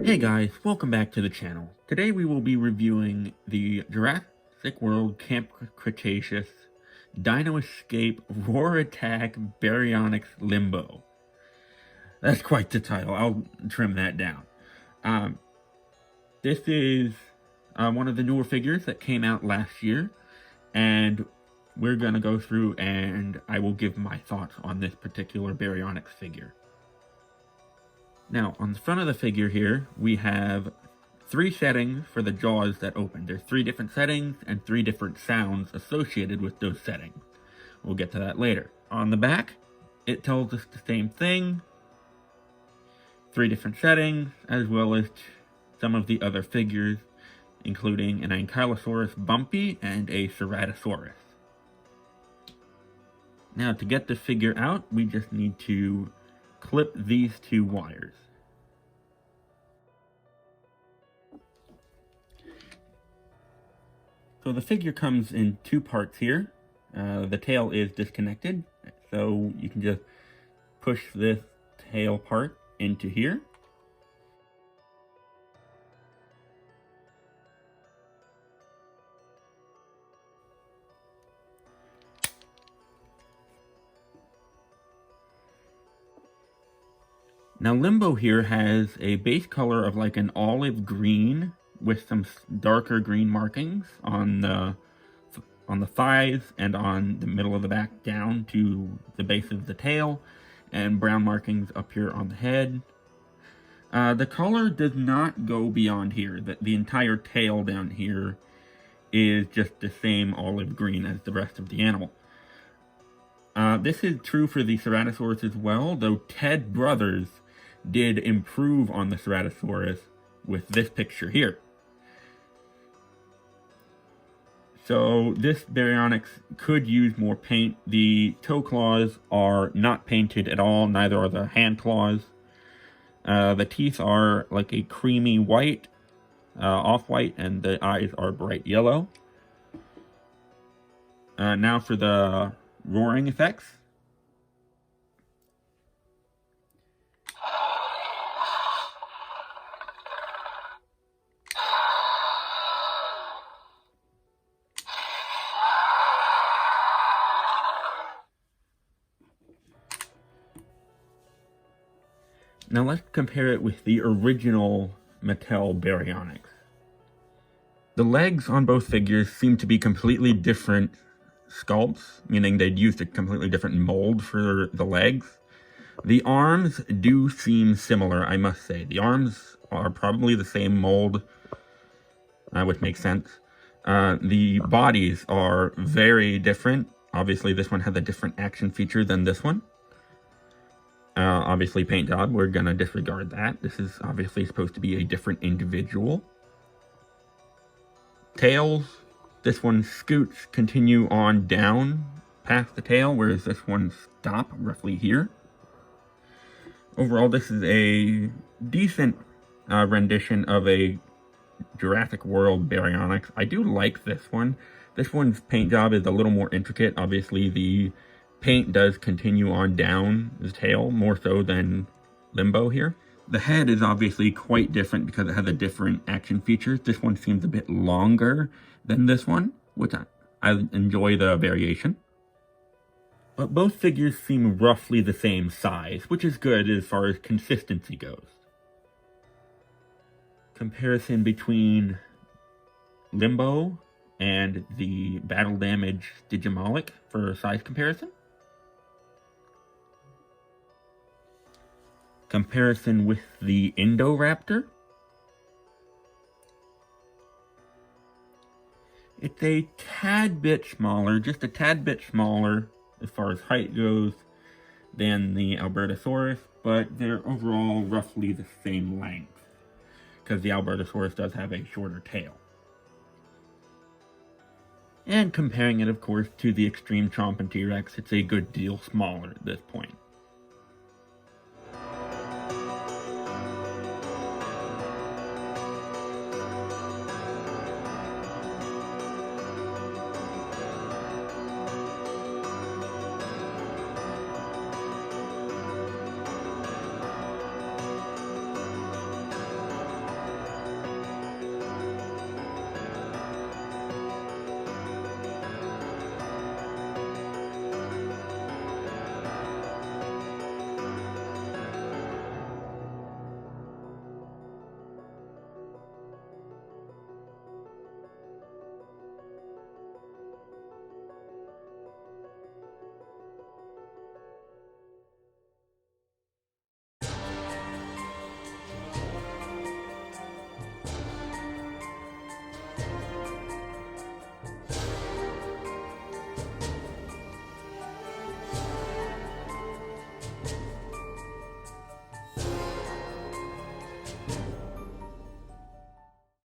Hey guys, welcome back to the channel. Today we will be reviewing the Jurassic World Camp Cretaceous Dino Escape Roar Attack Baryonyx Limbo. That's quite the title. I'll trim that down. This is one of the newer figures that came out last year, and we're going to go through and I will give my thoughts on this particular Baryonyx figure. Now, on the front of the figure here, we have 3 settings for the jaws that open. There's 3 different settings and 3 different sounds associated with those settings. We'll get to that later. On the back, it tells us the same thing. 3 different settings, as well as some of the other figures, including an Ankylosaurus Bumpy and a Ceratosaurus. Now, to get the figure out, we just need to clip these 2 wires. So the figure comes in 2 parts here. The tail is disconnected, so you can just push this tail part into here. Now Limbo here has a base color of like an olive green with some darker green markings on the thighs and on the middle of the back down to the base of the tail, and brown markings up here on the head. The color does not go beyond here. The entire tail down here is just the same olive green as the rest of the animal. This is true for the Ceratosaurus as well, though Ted Brothers did improve on the Ceratosaurus with this picture here. So this Baryonyx could use more paint. The toe claws are not painted at all, neither are the hand claws. The teeth are like a creamy white, off-white, and the eyes are bright yellow. Now for the roaring effects. Now let's compare it with the original Mattel Baryonyx. The legs on both figures seem to be completely different sculpts, meaning they'd used a completely different mold for the legs. The arms do seem similar, I must say. The arms are probably the same mold, which makes sense. The bodies are very different. Obviously, this one has a different action feature than this one. Obviously, paint job, we're going to disregard that. This is obviously supposed to be a different individual. Tails, this one scoots continue on down past the tail, whereas this one stop roughly here. Overall, this is a decent rendition of a Jurassic World Baryonyx. I do like this one. This one's paint job is a little more intricate. Obviously, the paint does continue on down the tail, more so than Limbo here. The head is obviously quite different because it has a different action features. This one seems a bit longer than this one, which I enjoy the variation. But both figures seem roughly the same size, which is good as far as consistency goes. Comparison between Limbo and the Battle Damage Digimoloch for size comparison. Comparison with the Indoraptor. It's a tad bit smaller, just a tad bit smaller as far as height goes than the Albertosaurus, but they're overall roughly the same length, because the Albertosaurus does have a shorter tail. And comparing it, of course, to the Extreme Chomp and T-Rex, it's a good deal smaller at this point.